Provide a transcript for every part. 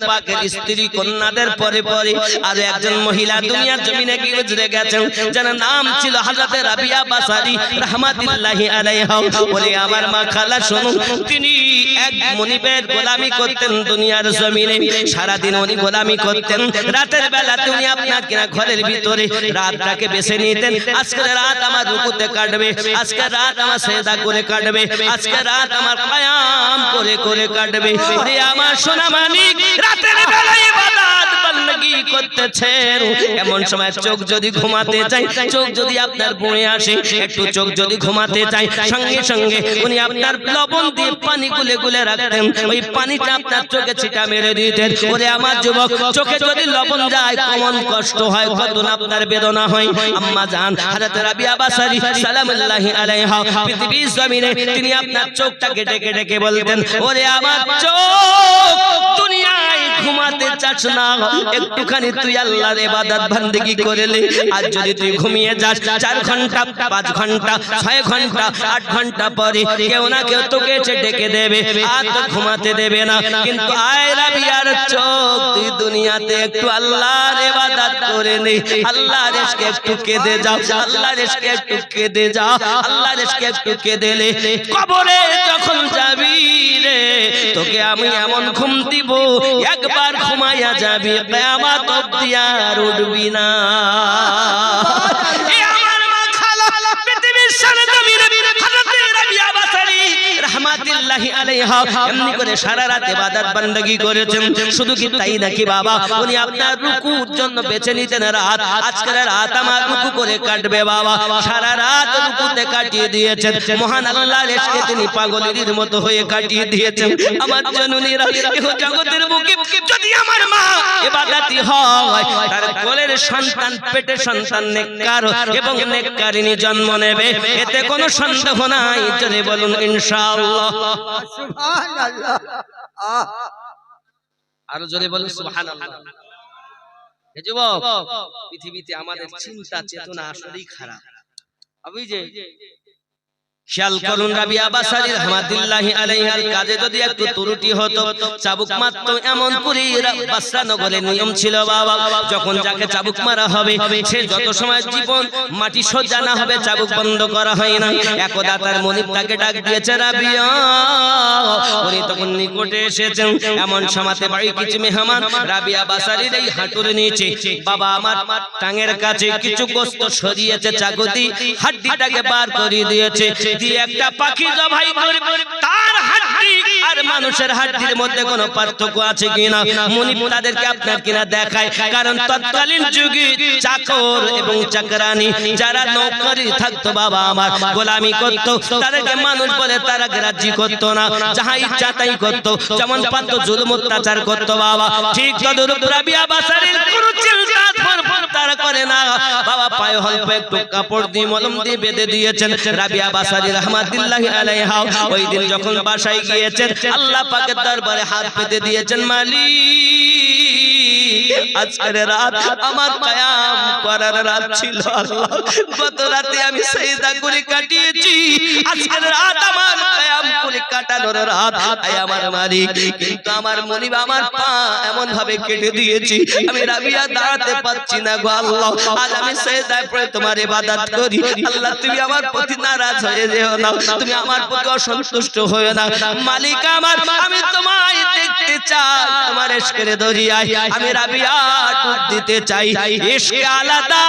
পাকের স্ত্রী কন্যাদের পরে পরে আরো একজন মহিলা দুনিয়ার জমিনে গুজরে গেছেন, যার নাম ছিল হযরত রাবিয়া বাসারী রাহমাতুল্লাহি আলাইহা। বলে আমার মা খালা শুনুন, তিনি এক মনিবের গোলামি করতেন দুনিয়ার জমিনে। সারা দিন উনি গোলামি করতেন, রাতের বেলা উনি আপনার কিনা ঘরের ভিতরে রাতটাকে বেছে নিতেন। আজকে রাত আমার রুকুতে কাটবে, আজকে রাত আমার সেজদা করে কাটবে, আজকে রাত আমার কিয়াম করে করে কাটবে। ওরে আমার সোনা মানিক, রাতের বেলা ইবাদত বندگی করতেছেন। এমন সময় চোখ যদি ঘুমাতে চাই, চোখ যদি আপনার বয়ে আসে, একটু চোখ যদি ঘুমাতে চাই, সঙ্গে সঙ্গে উনি আপনার লবণ দিয়ে পানি গুলে গুলে রাখতেন, ওই পানিটা আপনার চোখে ছিটা মেরে দিতেন। ওরে আমার যুবক, চোখে যদি লবণ যায় কেমন কষ্ট হয়, কত না আপনার বেদনা হয়। আম্মা জান হযরত রাবিয়া বাসারী সালামুল্লাহি আলাইহা পৃথিবীর জমিনে তিনি আপনার চোখটাকে ডেকে ডেকে বলতেন, ওরে আমার চোখ, দুনিয়ায় ঘুমাতে চাস না, একটুখানি তুই আল্লাহর ইবাদত বندگی করলে। আর যদি তুই ঘুমিয়ে যাস 4 ঘন্টা 5 ঘন্টা 6 ঘন্টা 8 ঘন্টা পরে কেউ না কেউ তোকে এসে ডেকে দেবে, আর তো ঘুমাতে দেবে না। কিন্তু আয় রাবিয়ার চোখ, তুই দুনিয়াতে একটু আল্লাহর ইবাদত করে নে, আল্লাহর ইশকে একটু কেঁদে যাও, আল্লাহর ইশকে একটু কেঁদে যাও, আল্লাহর ইশকে একটু কেঁদেলে কবরে যখন যাবি রে, তোকে আমি এমন ঘুম দিব, একবার ঘুমায়া যাবি, কিয়ামত অবধি আর উঠবি না। এ আমার মা খালা, পৃথিবীর সরজমিনে হযরত রাবিয়া বাসারী রাহমাতুল্লাহি আলাইহা এমনি করে সারা রাত ইবাদত বندگی করেছেন। শুধু কি তাই নাকি বাবা, উনি আপনার রুকুর জন্য বেছে নিতেন রাত। আজকের রাত আমার রুকু করে কাটবে বাবা, সারা রাত রুকুতে কাটিয়ে দিয়েছেন। মহান আল্লাহর ইশকে তিনি পাগলের মতো হয়ে কাটিয়ে দিয়েছেন। আমার জননীরা, এই জগতের বুকে যদি আমার মা ইবাদতি হয়, তার কোলের সন্তান, পেটের সন্তান নেককার এবং নেককারিনী জন্ম নেবে, এতে কোনো সন্দেহ নাই। জোরে বলুন ইনশাআল্লাহ। সুবহানাল্লাহ। আরো জোরে বলুন সুবহানাল্লাহ। এই যুবক, পৃথিবীতে আমাদের চিন্তা চেতনা আসলেই খারাপ। আমি যে খেয়াল করুন, রাবিয়া বাসারী রাহমাতুল্লাহি আলাইহার কাজে যদি একটু ত্রুটি হতো, চাবুক মারতো। এমন করে বাসরা নগরের নিয়ম ছিল বাবা, যখন যাকে চাবুক মারা হবে সে যত সময় জীবন মাটি সজ্জা না হবে চাবুক বন্ধ করা হয় না। একদা তার মনিব তাকে ডাক দিয়েছে, রাবিয়া। উনি তখন নিকটে এসেছেন। এমন সময়তে বাড়ি কিছু মেহমান রাবিয়া বাসারীর এই হাঁটুর নিচে বাবা আমার টাঙের কাছে কিছু গোশত সরিয়েছে, চাকুতি হাড্ডিটাকে বার করে দিয়েছে। একটা পাখি জবাই করে তার হাড্ডি আর মানুষের হাড্ডির মধ্যে কোনো পার্থক্য আছে কিনা মুনিব তাদেরকে আপনার কিনা দেখায়। কারণ তৎকালীন যুগে চাকর এবং চাকরানি যারা নৌকরি থাকতো বাবা আমার, গোলামি করতো, তাদেরকে মানুষ বলে তারা গ্রাহ্য করতো না, যাহা ইচ্ছা তাই করতো, যেমন পারতো জুলুম অত্যাচার করতো বাবা। ঠিক তদরূপ রাবিয়া বাসারীর কোনো চিন্তা তারা করে না বাবা। পায়ে অল্প একটু কাপড় দিয়ে মলম দিয়ে বেঁধে দিয়েছেন। রাবিয়া বাসারী রাহমাতুল্লাহি আলাইহা ওই দিন যখন বাসায় গিয়েছেন, আল্লাহ পাকের দরবারে হাত পেতে দিয়েছেন, মালিক, আজকের রাত আমার কিয়াম করার রাত ছিল। আল্লাহ, গত রাতে আমি সিজদা করে কাটিয়েছি, আজকের রাত আমার কিয়াম করে কাটানোর রাত। আয় আমার মালিক, কিন্তু আমার মনিব আমার পা এমন ভাবে কেটে দিয়েছি, আমি রাবিয়া দাঁড়াতে পারছি না গো আল্লাহ। আজ আমি সিজদায় পড়ে তোমার ইবাদত করি। আল্লাহ, তুমি আমার প্রতি নারাজ হয়ে যেও না, তুমি আমার প্রতি অসন্তুষ্ট হয়ে না। মালিক আমার, আমি তোমায় দেখতে চাই, তোমার ইশকের দরিয়ায় আমি রাবিয়া ডুব দিতে চাই। ইশকে আলাদা।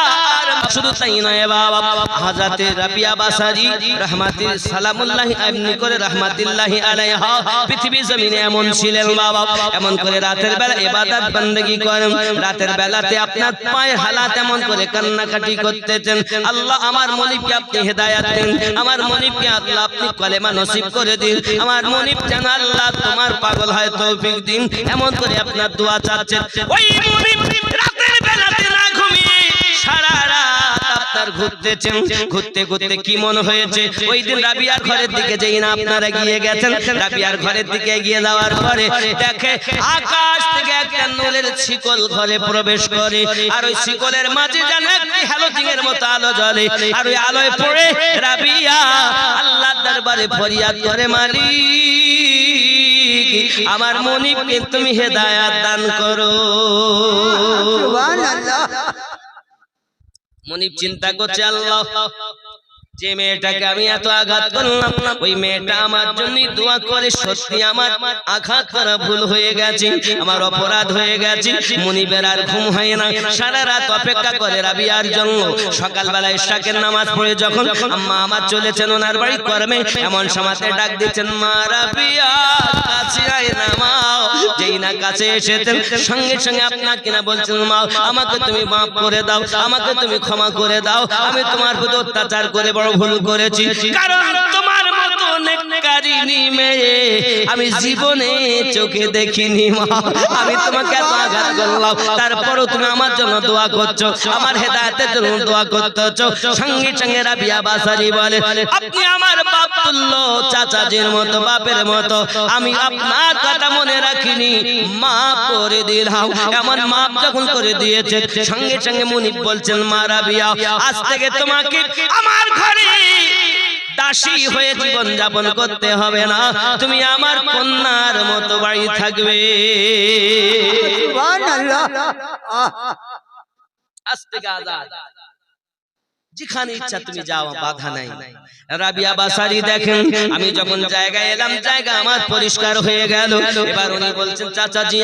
শুধু তাই নয় বাবা, হযরত রাবিয়া বাসারী রাহমাতুল্লাহি সালামুল্লাহি এমনি করে রাহমাতুল্লাহি আলাইহা পৃথিবীর জমিনে এমন ছিলেন বাবা, এমন করে রাতের বেলা ইবাদত বندگی করেন। রাতের বেলাতে আপনার পায়ের হালাত এমন করে কান্নাকাটি করতেছেন। আল্লাহ, আমার মনিবকে আপনি হেদায়েত দেন, আমার মনিবকে আল্লাহ আপনি কলেমা নসিব করে দিন, আমার মনিব যেন আল্লাহ তোমার পাগল হয় তৌফিক দিন। এমন করে আপনার দোয়া চাচ্ছেন। ওই মনিব রাতের বেলাতে না ঘুমিয়ে সারা রাত আপনার ঘুরতেছেন। ঘুরতে ঘুরতে কি মনে হয়েছে, ওই দিন রাবিয়ার ঘরের দিকে যেই না আপনারা গিয়ে গেছেন, রাবিয়ার ঘরের দিকে গিয়ে যাওয়ার পরে দেখে আকাশ থেকে একটা নূরের শিকল ঘরে প্রবেশ করে, আর ওই শিকলের মাঝে যেন একটি হ্যালোজিনের মতো আলো জ্বলে, আর ওই আলোয় পড়ে রাবিয়া আল্লাহর দরবারে ফরিয়াদ করে, মালিক আমার মনিবকে তুমি হেদায়েত দান করো। সুবহানাল্লাহ। মনিব চিন্তা করছে, আল্লাহ যে মেয়েটাকে আমি এত আঘাত করলাম, ওই মেয়েটা আমার জন্য দোয়া করে, সত্যি আমার আঘাত করা ভুল হয়ে গেছে, আমার অপরাধ হয়ে গেছে। মনিবের আর ঘুম হয় না, সারা রাত অপেক্ষা করে রাবিয়ার জন্য। সকালবেলা ইশরাকের নামাজ পড়ে যখন আম্মা আমার চলেছেন ওনার বাড়ি কর্মে, এমন সময়তে ডাক দিচ্ছেন, মা রাবিয়া কাছে আয় না মা। যেই না কাছে এসেছেন, সঙ্গে সঙ্গে আপনাকে না বলছেন, মা আমাকে তুমি মাফ করে দাও, আমাকে তুমি ক্ষমা করে দাও, আমি তোমার প্রতি অত্যাচার করে বড় ভুল করেছি। কারণ তোমার মতো নেককারিনী মেয়ে আমি জীবনে চোখে দেখিনি মা। আমি তোমাকে এত আঘাত করলাম, তারপরও তুমি আমার জন্য দোয়া করছো, আমার হেদায়েতের জন্য দোয়া করতেছো। সঙ্গে সঙ্গে রাবিয়া বাসারি বলে, আপনি আমার বাপ তুল্য, চাচাজির মতো, বাপের মতো, আমি আপনার কথা মনে রাখিনি, মাফ করে দিলাম। এমন মাফ যখন করে দিয়েছে, সঙ্গে সঙ্গে মুনিব বলছেন, মা রাবিয়া আজ থেকে তোমাকে আমার ঘরে দাসী হয়ে জীবন যাপন করতে হবে না, তুমি আমার কন্যার মতো বাড়ি থাকবে। সুবহানাল্লাহ। আজ থেকে আজাদ, যেখানে ইচ্ছা তুমি যাও, বাধা নাই। রাবিয়া বাসারি দেখেন, আমি যখন জায়গায় এলাম, জায়গা আমার পরিষ্কার হয়ে গেল। এবার উনি বলছেন, চাচাজি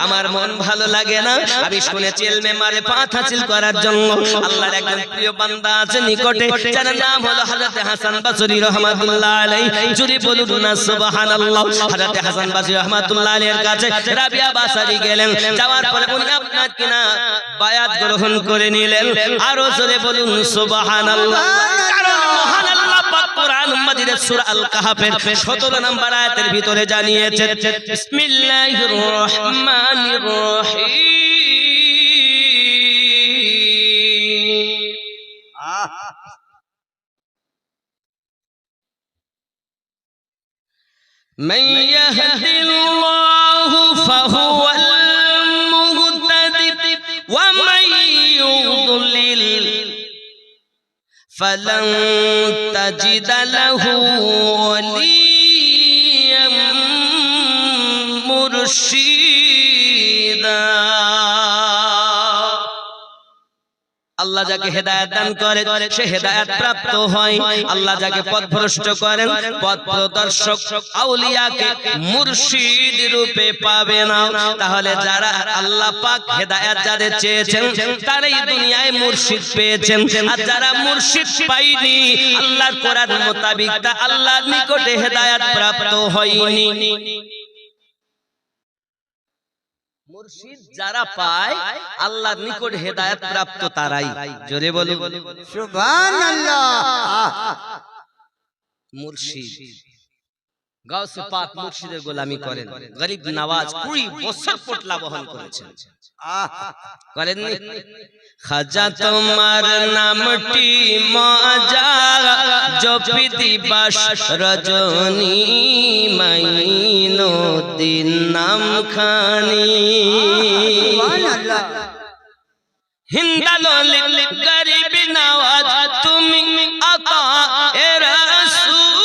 আমার মন ভালো লাগে না। আমি শুনেছি ইলমে মারিফাত হাসিল করার জন্য আল্লাহর একজন প্রিয় বান্দা আছে নিকটে, যার নাম হলো হযরত হাসান বসরি রাহমাতুল্লাহ আলাইহি। জুরি বলুন না সুবহানাল্লাহ। হযরত হাসান বসরি রাহমাতুল্লাহ আলাইহির কাছে রাবিয়া বাসারি গেলেন, যাওয়ার পরে উনি আপনার কিনা বায়াত গ্রহণ করে নিলেন। আরো জোরে বলুন সুবহানাল্লাহ। কারণ মহান আল্লাহ পাক কোরআন মাজিদের সূরা আল কাহফের 17 নম্বর আয়াতের ভিতরে জানিয়েছেন, বিসমিল্লাহির রহমানির রহিম। মান ইয়াহদিল্লাহু ফাহুয়াল মুহতাদি ওয়া মান ইউদ্লিল فلن تجد له وليا مرشدا। আল্লাহ যাকে হেদায়েত দান করে সে হেদায়েত প্রাপ্ত হয়, আল্লাহ যাকে পথভ্রষ্ট করেন, পথ প্রদর্শক আউলিয়াকে মুর্শিদ রূপে পাবে না। তাহলে যারা আল্লাহ পাক হেদায়েত যাদের চেয়েছেন, তারাই দুনিয়ায় মুর্শিদ পেয়েছেন। আর যারা মুর্শিদ পায়নি, আল্লাহর কোরআন মোতাবেক তা আল্লাহর নিকটে হেদায়েত প্রাপ্ত হয়নি। মুর্শিদ যারা পায়, আল্লাহর নিকট হেদায়েত প্রাপ্ত তারাই। জোরে বলুন সুবহানাল্লাহ। মুর্শিদ গাউসে পাক মুর্শিদের গোলামি করেন। গরিব নওয়াজ 20 বছর পোটলা বহন করেছেন, করেননি? খাজা তোমার নামটি মজা জপি দিবাস রজনী, মাইনো দিন নাম খানি। সুবহানাল্লাহ। হিন্দালো গরিব নওয়াজ তুমি আকা এ রাসূল,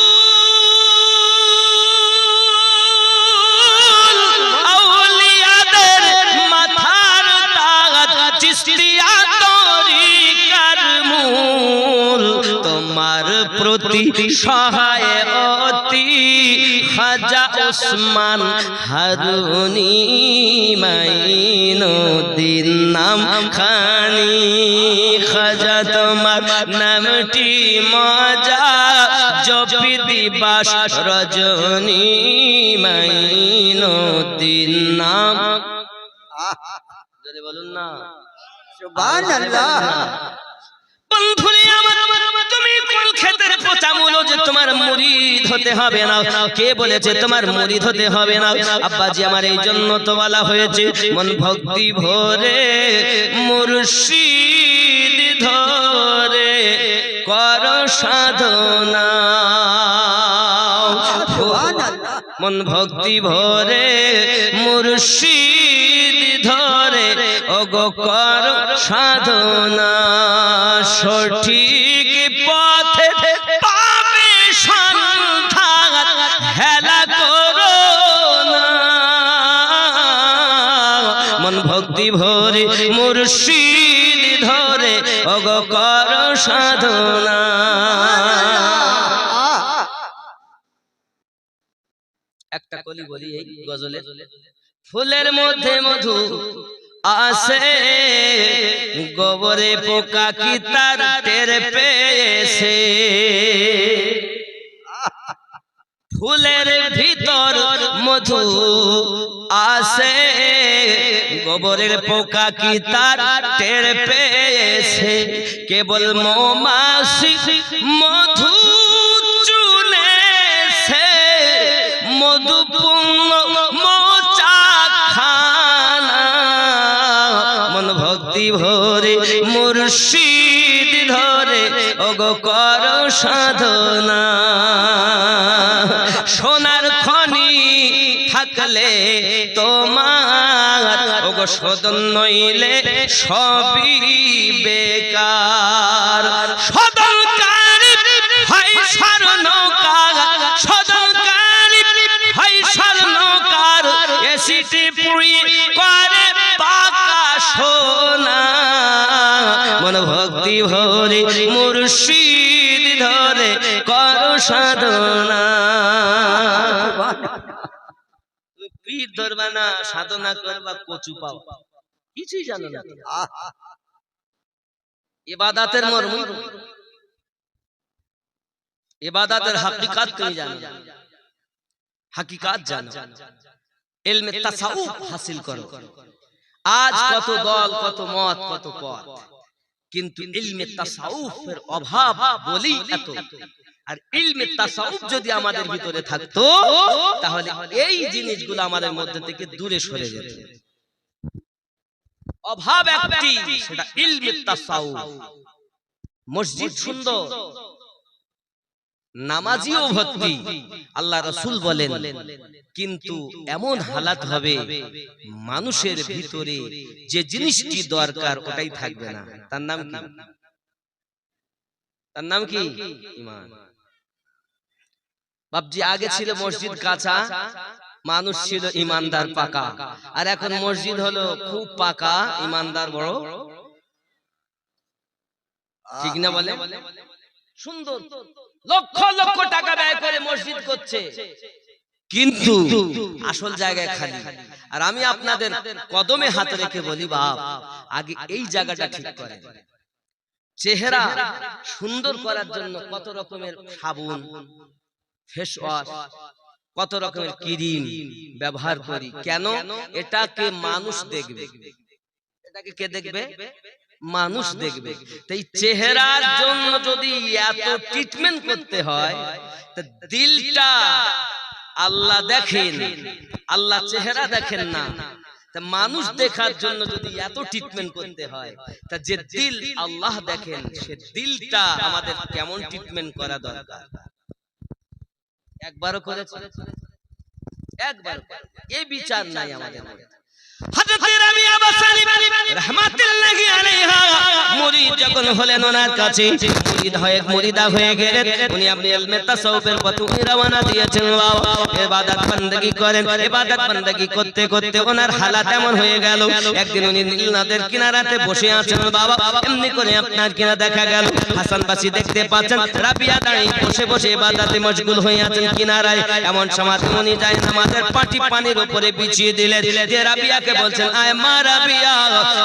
আউলিয়াদের মাথার তাজ, চিশতিয়া তরিকার মূল। তোমার প্রতি সহায় অতি খাজা ওসমান হারুনি, মাইনুদ্দিন নাম খানি। খাজা তোমার নামটি মজা জপি দিবাস রজনী, মাইনুদ্দিন নাম। বলুন না সুবহানাল্লাহ। বন্ধুরে আমার, তুমি কোন ক্ষেতের পচা মূলো যে তোমার মুরিদ হতে হবে না? কে বলেছে তোমার মুরিদ হতে হবে না? আব্বাজি আমার এই জন্য তো বলা হয়েছে, মন ভক্তি ভরে মুর্শিদ ধরে কর সাধনা। মন ভক্তি ভরে মুর্শিদ ধরে ওগো কর সাধনা, সঠিক পথে পাবে সন্ধান, হেলা করো ভক্তি ভরে মুর্শিদ ধরে ওগো কর সাধনা। একটা কলি বলি এই গজলে, ফুলের মধ্যে মধু আসে গোবরে পোকা কি তার টের পেয়েছে, ফুলের ভিতর মধু আসে গোবরের পোকা কি তার টের পেয়েছে, কেবল মৌমাছি মধু চুনেছে মধুপূর্ণ মোচা খানা, মন ভক্তি ভরে মুর্শিদ ধরে ওগো কর সাধনা। সোনার খনি থাকলে তোমার ওগো সদন নইলে সবই বেকার, সদনকারী হয় স্বর্ণকার, সদনকারী হয় স্বর্ণকার, এসিটি পুরি করে পাকা সোনা, মন ভক্তি ভরে মুর্শিদ ধরে কর সাধনা। পীর ধরবা না, সাধনা করবা, কচু পাও, কিছুই জানো না। ইবাদতের মর্ম, ইবাদতের হাকিকাত তুমি জানো, হাকিকাত জানো, ইলমে তাসাউফ হাসিল করো। আজ কত দল, কত মত, কত পথ, কিন্তু ইলমে তাসাউফের অভাব বলি এত। আর ইলমে তাসাউফ যদি আমাদের ভিতরে থাকতো তাহলে এই জিনিসগুলো আমাদের মধ্যে থেকে দূরে সরে যেত। অভাব একটি, সেটা ইলমে তাসাউফ। মসজিদ সুন্দর, নামাজিও ভর্তি, আল্লাহ রাসূল বলেন, কিন্তু এমন হালাত হবে মানুষের ভিতরে যে জিনিসটি দরকার ওটাই থাকবে না। তার নাম কি? তার নাম কি? ঈমান। বাপজি, আগে ছিল মসজিদ কাঁচা, মানুষ ছিল ঈমানদার পাকা, আর এখন মসজিদ হলো খুব পাকা, ঈমানদার বড়। ঠিক না বলে? সুন্দর, লক্ষ লক্ষ টাকা ব্যয় করে মসজিদ করছে, কিন্তু আসল জায়গায় খালি। আর আমি আপনাদের কদমে হাত রেখে বলি, বাপ আগে এই জায়গাটা ঠিক করে। চেহারা সুন্দর করার জন্য কত রকমের সাবুন, ফেস ওয়াশ, কত রকমের ক্রিম ব্যবহার করি, কেন? এটাকে মানুষ দেখবে। এটাকে কে দেখবে? মানুষ দেখবে। তাই চেহারার জন্য যদি এত ট্রিটমেন্ট করতে হয়, তা দিলটা আল্লাহ দেখেন, আল্লাহ চেহারা দেখেন না। তা মানুষ দেখার জন্য যদি এত ট্রিটমেন্ট করতে হয়, তা যে দিল আল্লাহ দেখেন, সে দিলটা আমাদের কেমন ট্রিটমেন্ট করা দরকার। একবারও করেছে? একবার এই বিচার নাই আমাদের মধ্যে। হযরত রাবিয়া বাসারি রাহমাতুল্লাহি আলাইহা মুরিদ যখন হলেন ওনার কাছে, মুরিদা হয়ে গেলেন, উনি আপনি ইলমে তাসাউফের পথে উনি রওনা দিয়েছেন। ইবাদত বندگی করেন, ইবাদত বندگی করতে করতে ওনার হালাত এমন হয়ে গেল, একদিন উনি নীল নদের কিনারাতে বসে আছেন। বাবা, এমনি করে আপনার কিনা দেখা গেল হাসান বাসী দেখতে পাচ্ছেন রাবিয়া দাঁড়িয়ে বসে বসে ইবাদতে মশগুল হয়ে আছেন কিনারায়। এমন সময় উনি যায় নামাজের পাটি পানির উপরে বিছিয়ে দিলেন, যে রাবিয়া বলছেন, আয় মা রাবিয়া,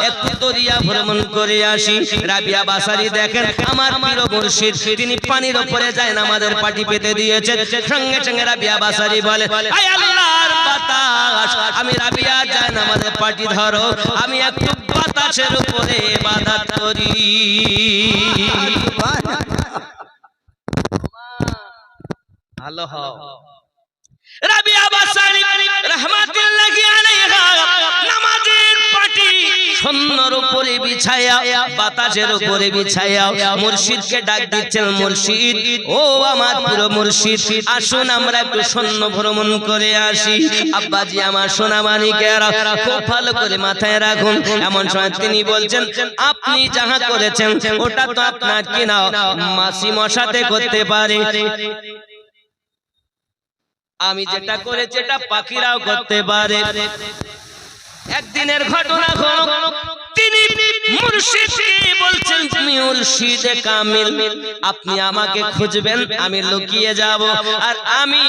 একটু দরিয়া ভ্রমণ করে আসি। রাবিয়া বাসারি দেখেন আমার প্রিয় মুর্শিদ তিনি পানির উপরে যায় নামাজের পাটি পেতে দিয়েছেন। সঙ্গে সঙ্গে রাবিয়া বাসারি বলে, আয় আল্লাহর বাতাস, আমি রাবিয়া যায় নামাজের পাটি ধরো, আমি একটু বাতাসের উপরে ইবাদত করি। ভালো হও। রাবিয়া বাসারি রাহমাতুল্লাহি আলাইহা নামাজের পাটি সুন্নর উপরে বিছায়া, বাতাসের উপরে বিছায়া মুর্শিদকে ডাক দিচ্ছেন, মুর্শিদ ও আমার পুরো মুর্শিদ, আসুন আমরা একটু সৈন্য ভ্রমণ করে আসি। আব্বাজি আমার সোনা মানিকেরা খুব ভালো করে মাথায় রাখুন। এমন সময় তিনি বলছেন, আপনি যাহা করেছেন ওটা তো আপনার কি না মাসি মশাতে করতে পারে, আমি যেটা করেছি এটা পাখিরাও করতে পারে। একদিনের ঘটনা হলো, তিনি মুর্শিদকে বলছেন, তুমি মুর্শিদে কামিল, আপনি আমাকে খুঁজবেন, আমি লুকিয়ে যাব, আর আমি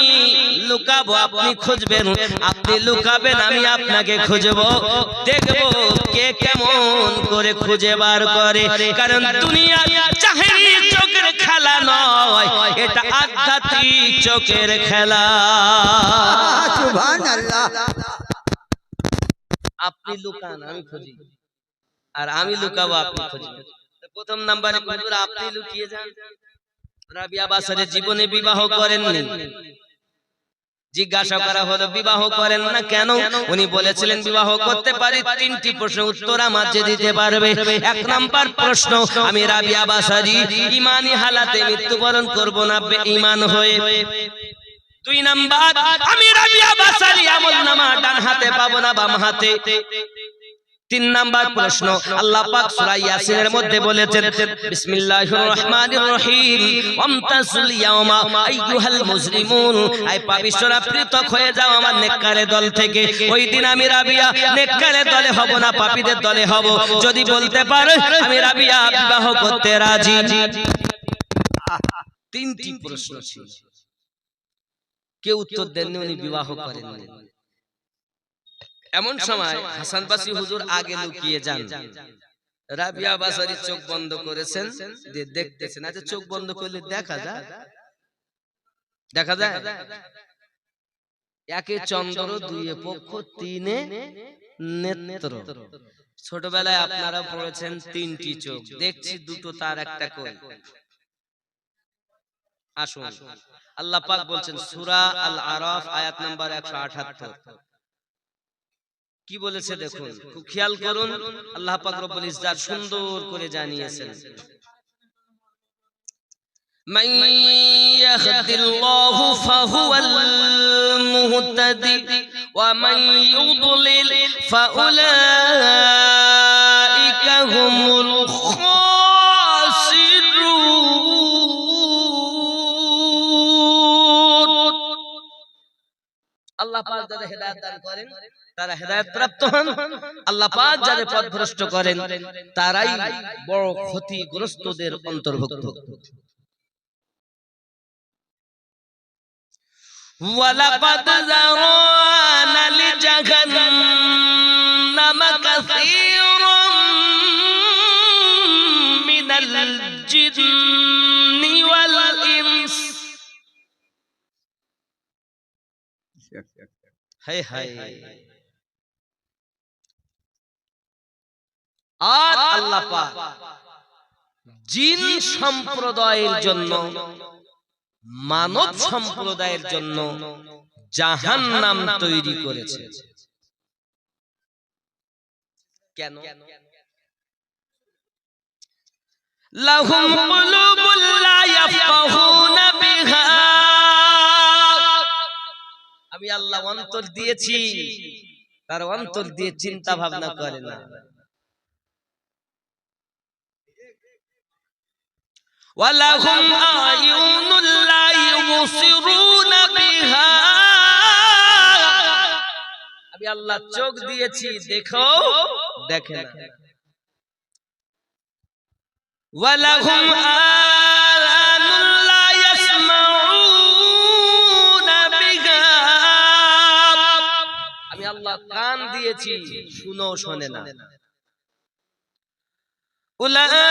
লুকাবো, আপনি খুঁজবেন, আপনি লুকাবেন, আমি আপনাকে খুঁজবো, দেখবো কে কেমন করে খুঁজে বার করে। কারণ দুনিয়া জাহেরি চোখের খেলা নয়, এটা আধ্যাত্মিক চোখের খেলা। সুবহানাল্লাহ। আপনি লুকান, আমি খুঁজি, আর আমি লুকাবো, আপনি খুঁজবেন। প্রথম নাম্বারে হুজুর আপনি লুকিয়ে যান। রাবিয়া বাসারে জীবনে বিবাহ করেননি। জিজ্ঞাসা করা হলো বিবাহ করেন না কেন? উনি বলেছিলেন বিবাহ করতে পারি। তিনটি প্রশ্নের উত্তর আমাকে দিতে পারবে। এক নাম্বার প্রশ্ন, আমি রাবিয়া বাসারি ঈমানি হালাতে মৃত্যুবরণ করব না বেঈমান হয়ে। দুই নাম্বার, আমি রাবিয়া বাসারি আমলনামা ডান হাতে পাবো না বাম হাতে। তিন নাম্বার প্রশ্ন, আল্লাহ পাক সূরা ইয়াসিনের মধ্যে বলেছেন, বিসমিল্লাহির রহমানির রহিম, ওয়ামতাসুল ইয়াওমা আইয়ুহাল মুজরিমুন, আই পাপিষ্ঠরা পৃথক হয়ে যাও আমার নেককারের দল থেকে। ওই দিন আমি রাবিয়া নেককারের দলে হব না, পাপীদের দলে হব। যদি বলতে পারে আমি রাবিয়া বিবাহ করতে রাজি। তিনটি প্রশ্ন ছিল, কেউ উত্তর দেননি, উনি বিবাহ করেননি। এমন সময় হাসান বাসরি হুজুর আগে লুকিয়ে যান। রাবিয়া বাসারি চোখ বন্ধ করেছেন, দেখতেছেন। আচ্ছা, চোখ বন্ধ করলে দেখা যায়? দেখা যায়? একে চন্দ্র, দুইয়ে পক্ষ, তিনে নেত্র। ছোটবেলায় আপনারা পড়েছেন তিনটি চোখ, দেখছি দুটো তার একটা কই। আসুন, আল্লাহ পাক বলছেন সূরা আল আরাফ আয়াত নাম্বার 178, কি বলেছে দেখুন, খুব খেয়াল করুন। আল্লাহ পাক রব্বুল ইজ্জাত সুন্দর করে জানিয়েছেন, মান ইয়াহদিল্লাহু ফাহুয়াল মুহতাদি ওয়া মান ইউদ্লিল ফাউলাইকা হুমুল খাসিরুন। আল্লাহ পাক যাদের হেদায়েত দান করেন তারা হেদায়েত প্রাপ্ত হন, আল্লাহ পাক যাদের পথভ্রষ্ট করেন তারাই বড় ক্ষতিগ্রস্তদের অন্তর্ভুক্ত। ওয়ালাকাদ যারানা লিজাহান্নামা কাসীরাম মিনাল জিন্নি ওয়াল ইনস। হায় হায়। আর আল্লাহ পাক জিন সম্প্রদায়ের জন্য, মানব সম্প্রদায়ের জন্য জাহান্নাম তৈরি করেছে। কেন? লাহুম কুলুবুল লা ইয়াফকাহুনা বিহা, আমি আল্লাহ অন্তর দিয়েছি, তার অন্তর দিয়ে চিন্তা ভাবনা করে না। ওয়ালাহুম আয়ুনুল লা ইউবসিরুনা বিহা, আমি আল্লাহ চোখ দিয়েছি, দেখো দেখে না। ওয়ালাহুম আযানুল লা ইয়াসমাউনা বিহা, আমি আল্লাহ কান দিয়েছি, শুনো শোনে না। উলাইকা